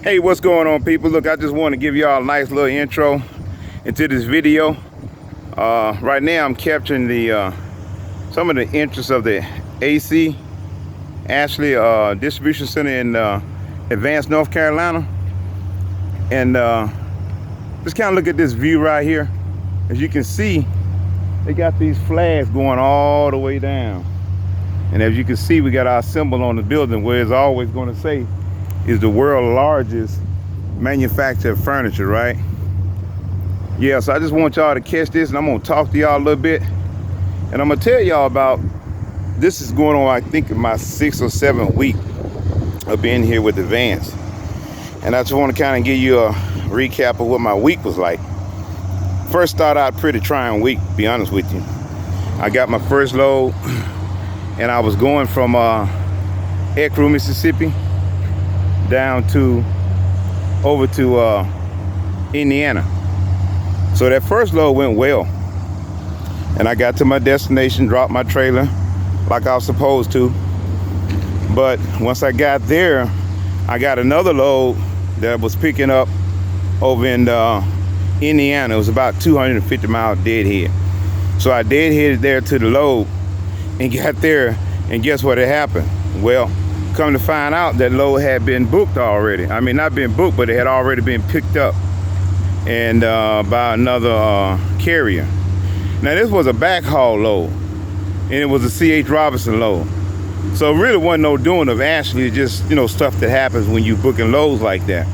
Hey, what's going on, people? Look, I just want to give y'all a nice little intro into this video. Right now I'm capturing the some of the interests of the AC Ashley distribution center in Advance, North Carolina. And just kind of look at this view right here. As you can see, they got these flags going all the way down. And as you can see, we got our symbol on the building where it's always going to say is the world's largest manufacturer of furniture, right? Yeah, so I just want y'all to catch this, and I'm gonna talk to y'all a little bit, and I'm gonna tell y'all about this. Is going on, I think, in my 6th or 7th week of being here with Advance, and I just want to kind of give you a recap of what my week was like. First started out pretty trying week, to be honest with you. I got my first load, and I was going from Ecru, Mississippi, down to over to Indiana. So that first load went well, and I got to my destination, dropped my trailer like I was supposed to. But once I got there, I got another load that was picking up over in Indiana. It was about 250 miles deadhead. So I deadheaded there to the load and got there, and guess what had happened? Well, come to find out, that load had been booked already. I mean, not been booked, but it had already been picked up and by another carrier. Now this was a backhaul load, and it was a C.H. Robinson load. So it really wasn't no doing of Ashley, just, you know, stuff that happens when you booking loads like that.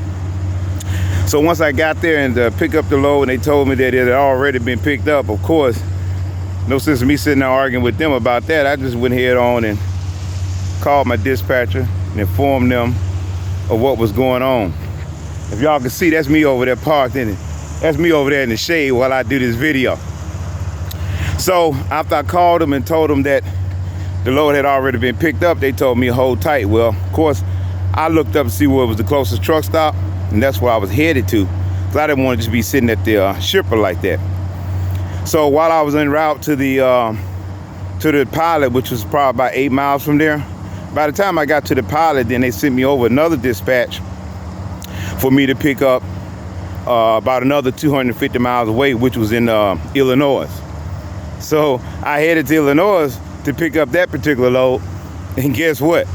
So once I got there and pick up the load, and they told me that it had already been picked up, of course, no sense in me sitting there arguing with them about that. I just went head on and called my dispatcher and informed them of what was going on. If y'all can see, that's me over there parked in it. That's me over there in the shade while I do this video. So after I called them and told them that the load had already been picked up, they told me to hold tight. Well, of course, I looked up to see where was the closest truck stop, and that's where I was headed to, because I didn't want to just be sitting at the shipper like that. So while I was en route to the pilot, which was probably about 8 miles from there, by the time I got to the pilot, then they sent me over another dispatch for me to pick up about another 250 miles away, which was in Illinois. So I headed to Illinois to pick up that particular load, and guess what?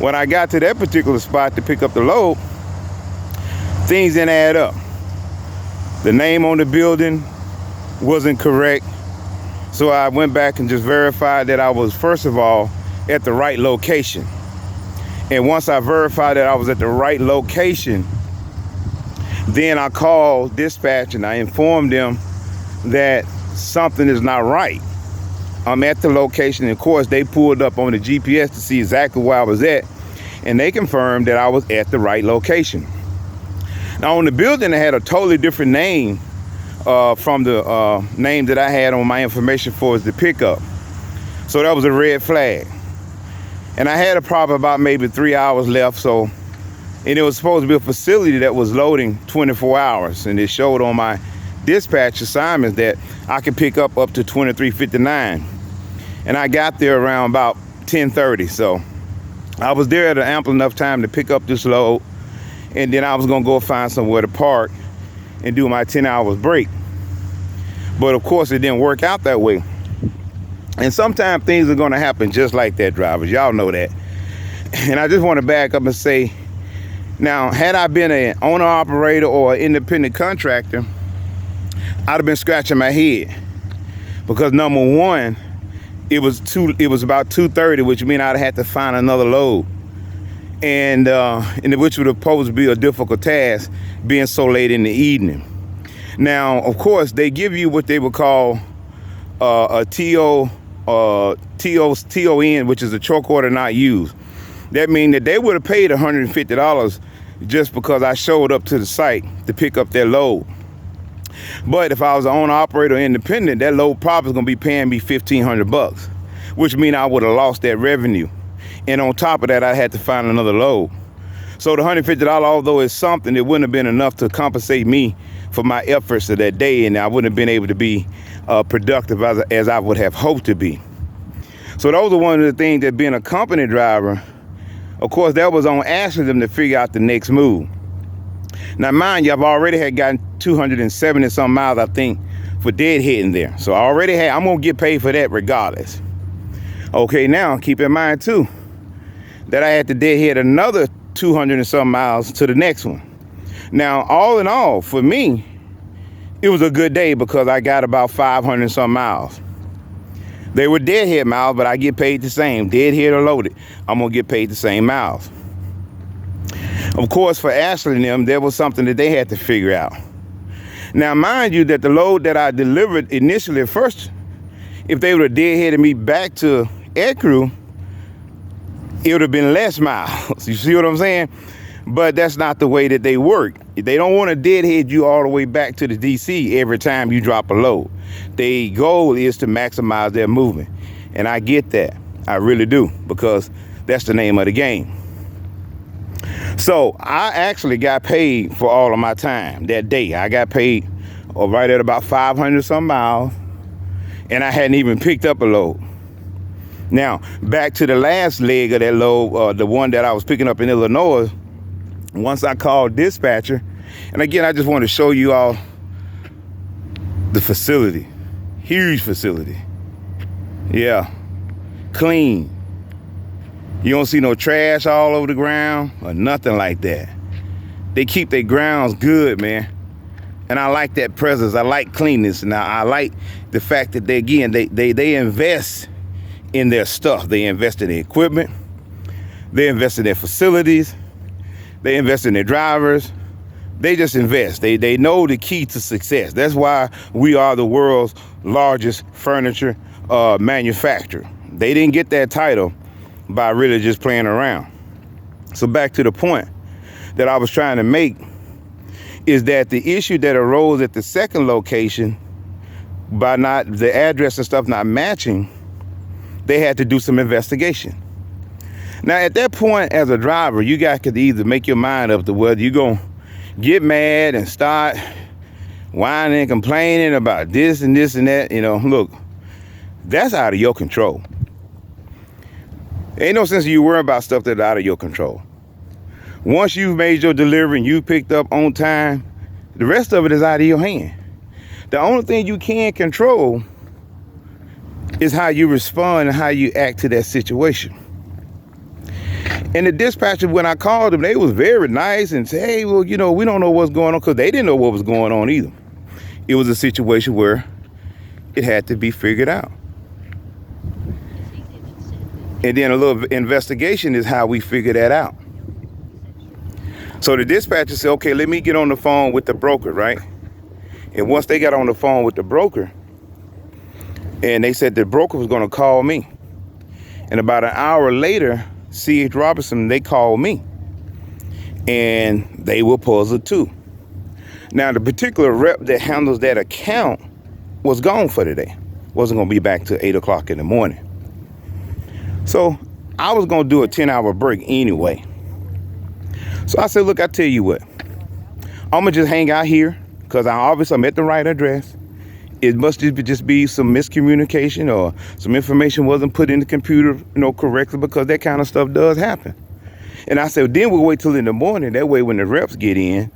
When I got to that particular spot to pick up the load, things didn't add up. The name on the building wasn't correct, so I went back and just verified that I was, first of all, at the right location. And once I verified that I was at the right location, then I called dispatch and I informed them that something is not right. I'm at the location, and of course they pulled up on the GPS to see exactly where I was at, and they confirmed that I was at the right location. Now on the building, it had a totally different name from the name that I had on my information for the pickup. So that was a red flag. And I had a problem about maybe 3 hours left. So, and it was supposed to be a facility that was loading 24 hours. And it showed on my dispatch assignments that I could pick up to 23:59. And I got there around about 10:30. So I was there at an ample enough time to pick up this load. And then I was gonna go find somewhere to park and do my 10 hours break. But of course it didn't work out that way. And sometimes things are gonna happen just like that, drivers. Y'all know that. And I just want to back up and say, now, had I been an owner operator or an independent contractor, I'd have been scratching my head. Because number one, it was about 2:30, which means I'd have to find another load. And which would have posed to be a difficult task being so late in the evening. Now, of course, they give you what they would call a TON, which is a choke order not used. That means that they would have paid $150 just because I showed up to the site to pick up their load. But if I was an owner operator or independent, that load probably is gonna be paying me $1,500, which means I would have lost that revenue. And on top of that, I had to find another load. So the $150, although it's something, it wouldn't have been enough to compensate me for my efforts of that day, and I wouldn't have been able to be productive as I would have hoped to be. So those are one of the things that being a company driver, of course, that was on Ashley them to figure out the next move. Now, mind you, I've already had gotten 270 some miles, I think, for deadheading there. So I already had, I'm gonna get paid for that regardless. Okay, now keep in mind too, that I had to deadhead another 200 and some miles to the next one. Now, all in all, for me, it was a good day because I got about 500 and some miles. They were deadhead miles, but I get paid the same. Deadhead or loaded, I'm gonna get paid the same miles. Of course, for Ashley and them, there was something that they had to figure out. Now, mind you, that the load that I delivered initially at first, if they would have deadheaded me back to Air Crew, it would have been less miles. You see what I'm saying? But that's not the way that they work. They don't want to deadhead you all the way back to the DC every time you drop a load. Their goal is to maximize their movement. And I get that. I really do, because that's the name of the game. So I actually got paid for all of my time that day. I got paid right at about 500 some miles, and I hadn't even picked up a load. Now, back to the last leg of that load, the one that I was picking up in Illinois, once I called dispatcher, and again, I just want to show you all the facility. Huge facility. Yeah, clean. You don't see no trash all over the ground or nothing like that. They keep their grounds good, man. And I like that presence. I like cleanness. Now, I like the fact that they invest in their stuff. They invest in the equipment. They invest in their facilities. They invest in their drivers. They just invest. They know the key to success. That's why we are the world's largest furniture manufacturer. They didn't get that title by really just playing around. So back to the point that I was trying to make is that the issue that arose at the second location, by not the address and stuff not matching, they had to do some investigation. Now, at that point, as a driver, you guys could either make your mind up to whether you're going to get mad and start whining and complaining about this and this and that. You know, look, that's out of your control. Ain't no sense you worry about stuff that's out of your control. Once you've made your delivery and you picked up on time, the rest of it is out of your hand. The only thing you can control is how you respond and how you act to that situation. And the dispatcher, when I called them, they was very nice and said, hey, well, you know, we don't know what's going on, because they didn't know what was going on either. It was a situation where it had to be figured out. And then a little investigation is how we figure that out. So the dispatcher said, okay, let me get on the phone with the broker, right? And once they got on the phone with the broker, and they said the broker was going to call me. And about an hour later, C.H. Robinson, they called me. And they were puzzled too. Now, the particular rep that handles that account was gone for the day. Wasn't going to be back till 8 o'clock in the morning. So I was going to do a 10-hour break anyway. So I said, look, I tell you what, I'm going to just hang out here because I'm at the right address. It must just be some miscommunication or some information wasn't put in the computer, correctly, because that kind of stuff does happen. And I said, then we'll wait till in the morning. That way, when the reps get in,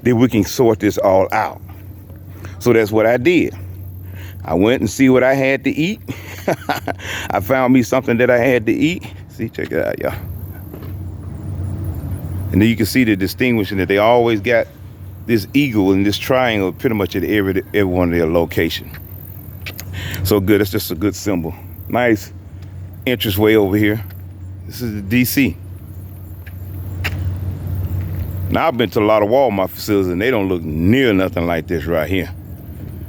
then we can sort this all out. So that's what I did. I went and see what I had to eat. I found me something that I had to eat. See, check it out, y'all. And then you can see the distinguishing that they always got this eagle and this triangle pretty much at every one of their location. So good. It's just a good symbol. Nice entranceway over here. This is the DC. Now, I've been to a lot of Walmart facilities and they don't look near nothing like this right here.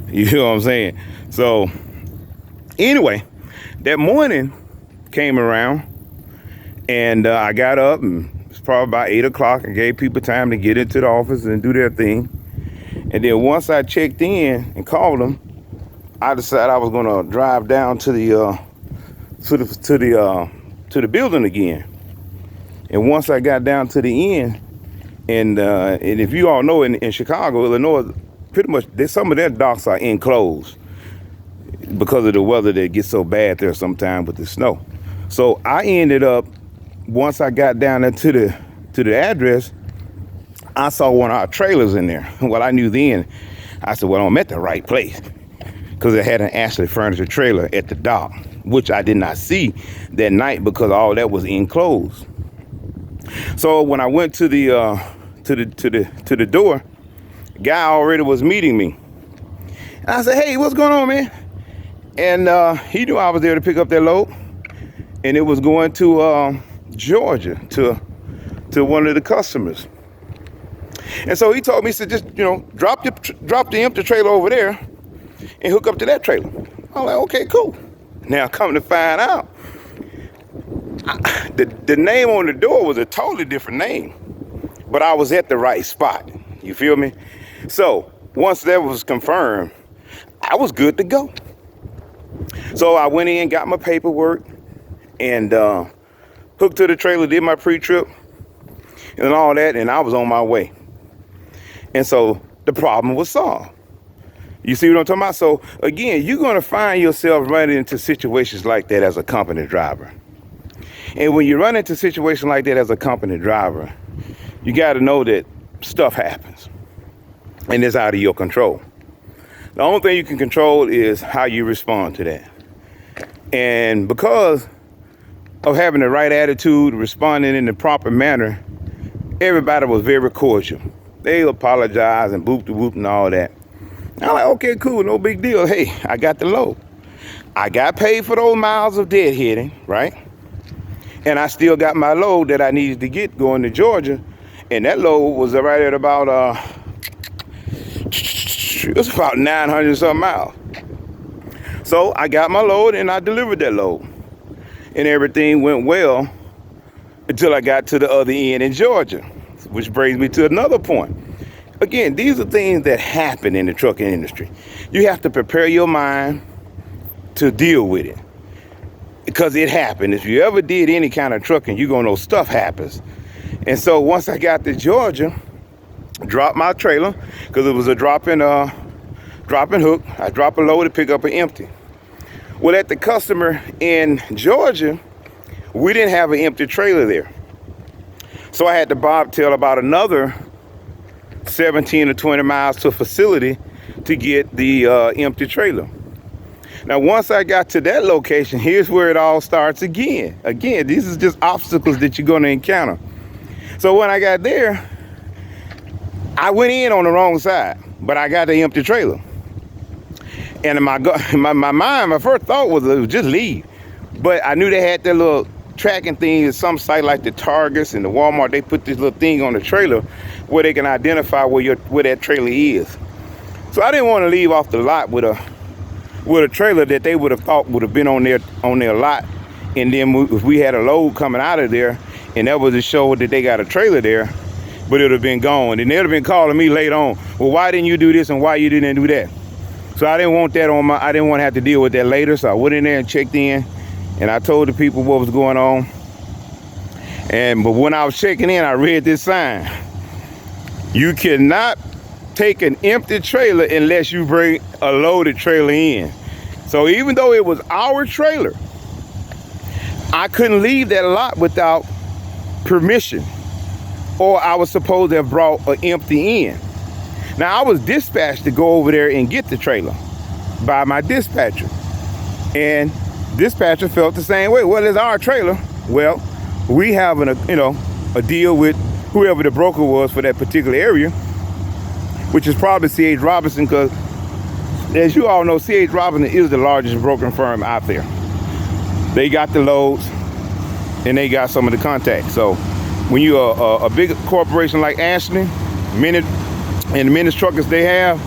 You know what I'm saying? So anyway, that morning came around and I got up, and it's probably about 8 o'clock. I gave people time to get into the office and do their thing. And then once I checked in and called them, I decided I was going to drive down to the building again. And once I got down to the end, and if you all know, in Chicago, Illinois, pretty much some of their docks are enclosed because of the weather that gets so bad there sometimes with the snow. So I ended up, once I got down there to the address, I saw one of our trailers in there. Well, I knew then. I said, well, I'm at the right place, because it had an Ashley Furniture trailer at the dock, which I did not see that night because all that was enclosed. So when I went to the door, the guy already was meeting me. And I said, hey, what's going on, man? And he knew I was there to pick up that load, and it was going to Georgia to one of the customers. And so he told me, he said, just, drop the empty trailer over there and hook up to that trailer. I'm like, okay, cool. Now, coming to find out, the name on the door was a totally different name, but I was at the right spot. You feel me? So once that was confirmed, I was good to go. So I went in, got my paperwork, and hooked to the trailer, did my pre-trip and all that, and I was on my way. And so the problem was solved. You see what I'm talking about? So again, you're going to find yourself running into situations like that as a company driver. And when you run into situations like that as a company driver, you got to know that stuff happens and it's out of your control. The only thing you can control is how you respond to that. And because of having the right attitude, responding in the proper manner, everybody was very cordial. They apologized and boop de whoop and all that. I'm like, okay, cool, no big deal. Hey, I got the load. I got paid for those miles of deadheading, right? And I still got my load that I needed to get going to Georgia. And that load was right at about, it was about 900 something miles. So I got my load and I delivered that load. And everything went well until I got to the other end in Georgia, which brings me to another point. Again, these are things that happen in the trucking industry. You have to prepare your mind to deal with it, because it happened. If you ever did any kind of trucking, you're gonna know stuff happens. And so once I got to Georgia, dropped my trailer, because it was a drop and hook. I drop a load to pick up an empty. Well, at the customer in Georgia, we didn't have an empty trailer there. So I had to bobtail about another 17 or 20 miles to a facility to get the empty trailer. Now, once I got to that location, here's where it all starts again. Again, these are just obstacles that you're going to encounter. So when I got there, I went in on the wrong side, but I got the empty trailer. And in my mind, my first thought was just leave. But I knew they had that little tracking thing at some site like the Targets and the Walmart. They put this little thing on the trailer where they can identify where that trailer is. So I didn't want to leave off the lot with a trailer that they would have thought would have been on their lot. And then if we had a load coming out of there and that was to show that they got a trailer there, but it would have been gone. And they'd have been calling me later on, well, why didn't you do this and why you didn't do that? So I didn't want that I didn't want to have to deal with that later. So I went in there and checked in, and I told the people what was going on. But when I was checking in, I read this sign. You cannot take an empty trailer unless you bring a loaded trailer in. So even though it was our trailer, I couldn't leave that lot without permission, or I was supposed to have brought an empty in. Now, I was dispatched to go over there and get the trailer by my dispatcher. And dispatcher felt the same way. Well, it's our trailer. Well, we have a deal with whoever the broker was for that particular area, which is probably C.H. Robinson, because as you all know, C.H. Robinson is the largest brokering firm out there. They got the loads and they got some of the contacts. So when you're a big corporation like Ashley, and the many truckers they have,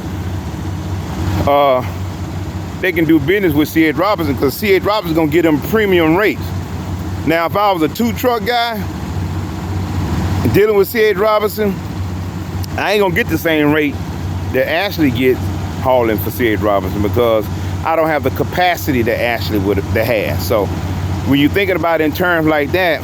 they can do business with C.H. Robinson, because C.H. Robinson is going to get them premium rates. Now, if I was a 2-truck guy dealing with C.H. Robinson, I ain't going to get the same rate that Ashley gets hauling for C.H. Robinson, because I don't have the capacity that Ashley has. So when you're thinking about it in terms like that,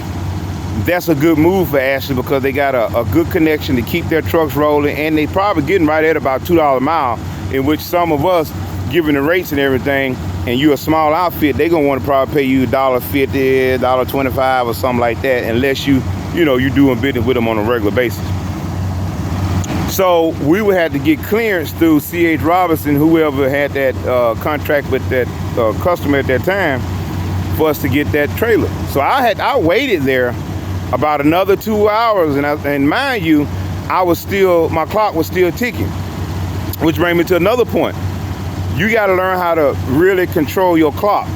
that's a good move for Ashley, because they got a good connection to keep their trucks rolling, and they probably getting right at about $2 a mile, in which some of us, given the rates and everything, and you're a small outfit, they're gonna want to probably pay you $1.50, $1.25 or something like that, unless you're doing business with them on a regular basis. So we would have to get clearance through C.H. Robinson, whoever had that contract with that customer at that time, for us to get that trailer. So I waited there about another 2 hours, and mind you, my clock was still ticking, which brings me to another point. You got to learn how to really control your clock.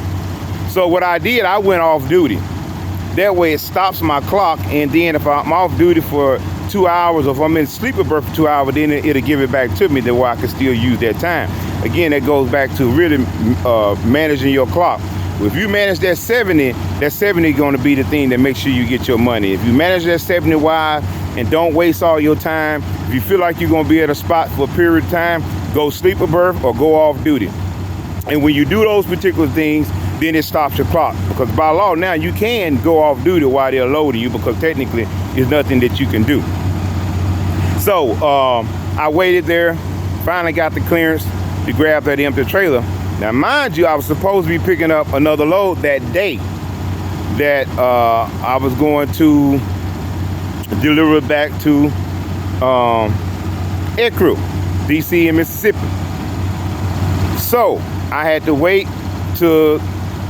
So what I did, I went off duty. That way it stops my clock, and then if I'm off duty for 2 hours, or if I'm in sleeper berth for 2 hours, then it'll give it back to me, that way I can still use that time. Again, that goes back to really managing your clock. If you manage that 70 is going to be the thing that makes sure you get your money. If you manage that 70 wise and don't waste all your time, if you feel like you're going to be at a spot for a period of time, go sleeper berth or go off duty. And when you do those particular things, then it stops your clock. Because by law now, you can go off duty while they're loading you, because technically there's nothing that you can do. So I waited there, finally got the clearance to grab that empty trailer. Now, mind you, I was supposed to be picking up another load that day that I was going to deliver it back to Ecru, DC in Mississippi. So I had to wait till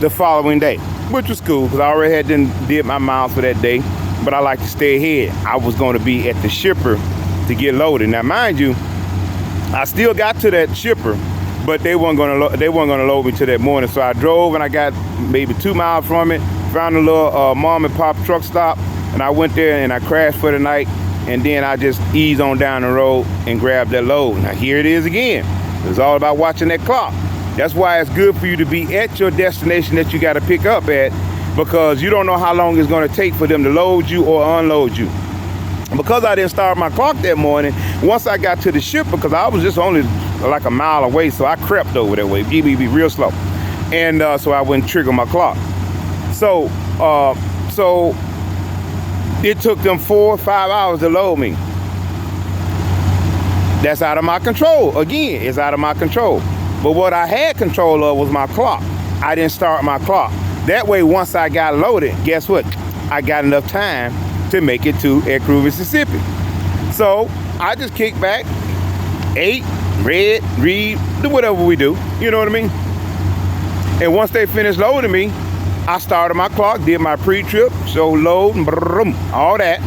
the following day, which was cool because I already did my miles for that day, but I like to stay ahead. I was going to be at the shipper to get loaded. Now, mind you, I still got to that shipper, but they weren't gonna load me till that morning. So I drove, and I got maybe 2 miles from it, found a little mom and pop truck stop, and I went there and I crashed for the night, and then I just eased on down the road and grabbed that load. Now here it is again. It's all about watching that clock. That's why it's good for you to be at your destination that you got to pick up at, because you don't know how long it's going to take for them to load you or unload you. Because I didn't start my clock that morning, once I got to the ship, because I was just only like a mile away, so I crept over that way, be real slow, and so I wouldn't trigger my clock. So it took them 4 or 5 hours to load me. That's out of my control. Again, it's out of my control. But what I had control of was my clock. I didn't start my clock. That way, once I got loaded, guess what? I got enough time to make it to Ecru, Mississippi. So I just kicked back, ate, read, do whatever we do. You know what I mean? And once they finished loading me, I started my clock, did my pre-trip, so load, all that,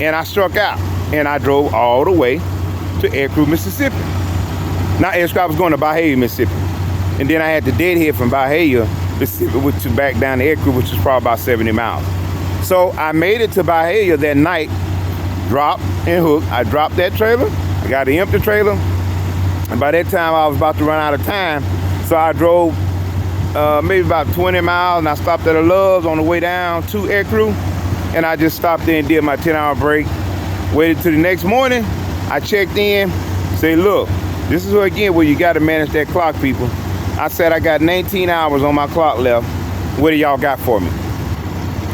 and I struck out. And I drove all the way to Ecru, Mississippi. Not Ecru, I was going to Bahia, Mississippi. And then I had to deadhead from Bahia, Mississippi, which is back down to Ecru, which is probably about 70 miles. So I made it to Bahia that night, dropped and hooked. I dropped that trailer, I got the empty trailer, and by that time I was about to run out of time. So I drove maybe about 20 miles, and I stopped at a Love's on the way down to Ecru, and I just stopped there and did my 10-hour break. Waited till the next morning, I checked in, say, look, this is again where you got to manage that clock, people. I said I got 19 hours on my clock left. What do y'all got for me?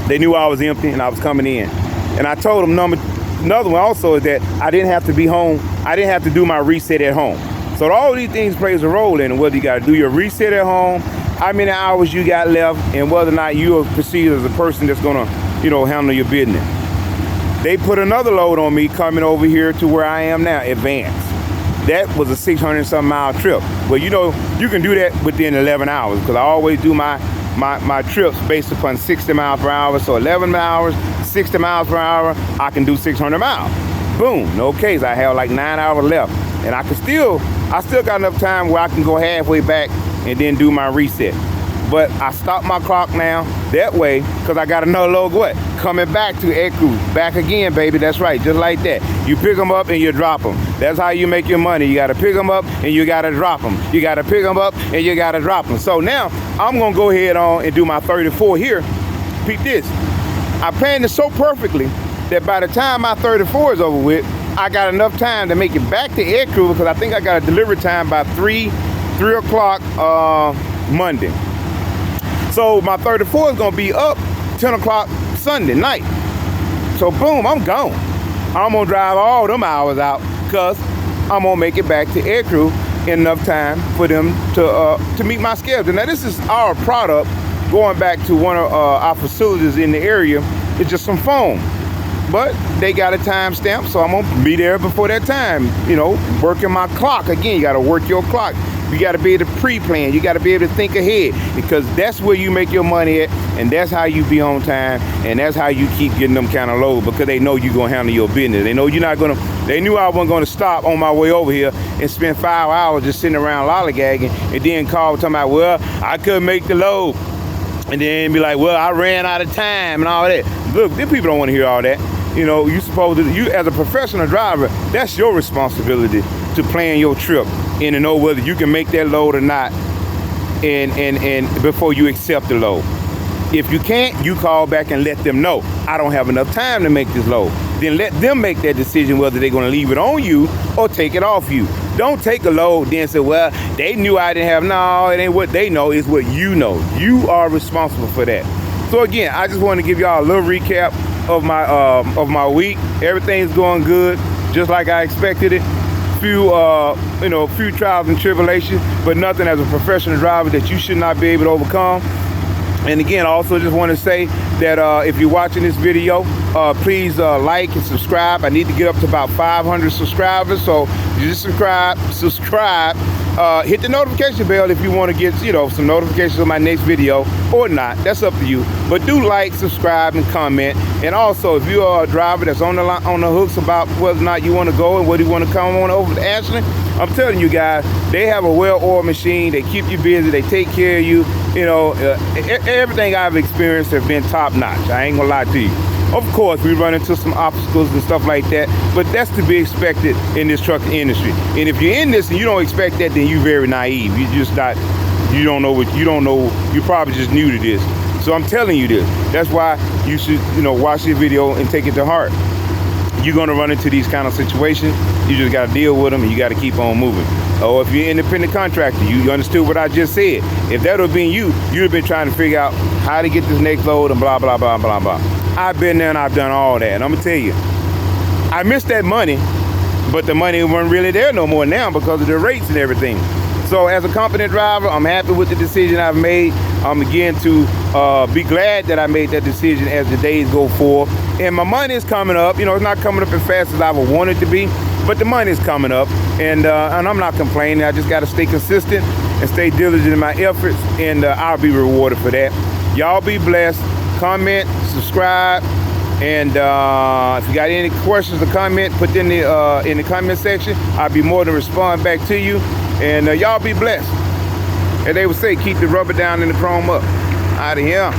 They knew I was empty and I was coming in. And I told them another one also is that I didn't have to be home. I didn't have to do my reset at home. So all these things plays a role in whether you got to do your reset at home, how many hours you got left, and whether or not you are perceived as a person that's going to, handle your business. They put another load on me coming over here to where I am now, Advance. That was a 600-something mile trip. Well, you can do that within 11 hours because I always do my trips based upon 60 miles per hour. So 11 hours, 60 miles per hour, I can do 600 miles. Boom, no case. I have like 9 hours left. And I still got enough time where I can go halfway back and then do my reset. But I stopped my clock now that way because I got another load coming back to Ecru. Back again, baby. That's right, just like that. You pick them up and you drop them. That's how you make your money. You got to pick them up and you got to drop them. You got to pick them up and you got to drop them. So now I'm going to go ahead on and do my 34 here. Peep this. I planned it so perfectly that by the time my 34 is over with, I got enough time to make it back to Ecru because I think I got a delivery time by 3 o'clock Monday. So my 34 is going to be up 10 o'clock Sunday night. So boom, I'm gone. I'm going to drive all them hours out because I'm going to make it back to Ecru in enough time for them to meet my schedule. Now, this is our product going back to one of our facilities in the area. It's just some foam. but they got a time stamp, so I'm gonna be there before that time. You know, working my clock. Again, you gotta work your clock. You gotta be able to pre-plan. You gotta be able to think ahead, because that's where you make your money at, and that's how you be on time, and that's how you keep getting them kind of low, because they know you're gonna handle your business. They know you're not gonna, they knew I wasn't gonna stop on my way over here and spend 5 hours just sitting around lollygagging and then call talking about, well, I couldn't make the load. And then be like, well, I ran out of time and all that. Look, these people don't want to hear all that. You know, you supposed to, you as a professional driver, that's your responsibility to plan your trip and to know whether you can make that load or not, and before you accept the load. If you can't, you call back and let them know, I don't have enough time to make this load. Then let them make that decision whether they're gonna leave it on you or take it off you. Don't take a load then say, well, they knew I didn't have. No, it ain't what they know, it's what you know. You are responsible for that. So again, I just want to give y'all a little recap of my week. Everything's going good, just like I expected it. Few trials and tribulations, but nothing as a professional driver that you should not be able to overcome. And again, I also just want to say that if you're watching this video, please like and subscribe. I need to get up to about 500 subscribers, so you just subscribe, hit the notification bell if you want to get, you know, some notifications of my next video or not. That's up to you. But do like, subscribe, and comment. And also, if you are a driver that's on the hooks about whether or not you want to go and whether you want to come on over to Ashland, I'm telling you guys, they have a well-oiled machine. They keep you busy. They take care of you. You know, everything I've experienced has been top-notch. I ain't gonna lie to you. Of course, we run into some obstacles and stuff like that, but that's to be expected in this trucking industry. And if you're in this and you don't expect that, then you're very naive. You just not, you don't know, you're probably just new to this. So I'm telling you this. That's why you should, you know, watch this video and take it to heart. You're gonna run into these kind of situations. You just gotta deal with them, and you gotta keep on moving. Or if you're an independent contractor, you understood what I just said. If that would have been you, you'd have been trying to figure out how to get this next load and blah, blah, blah, blah, blah. I've been there and I've done all that. And I'm gonna tell you, I missed that money, but the money wasn't really there no more now because of the rates and everything. So as a competent driver, I'm happy with the decision I've made. I'm again to be glad that I made that decision as the days go forth. And my money is coming up. You know, it's not coming up as fast as I would want it to be, but the money is coming up. And I'm not complaining. I just got to stay consistent and stay diligent in my efforts, and I'll be rewarded for that. Y'all be blessed. Comment, subscribe, and if you got any questions or comment, put in the comment section. I'll be more than respond back to you. And y'all be blessed. And they would say, keep the rubber down and the chrome up. Out of here.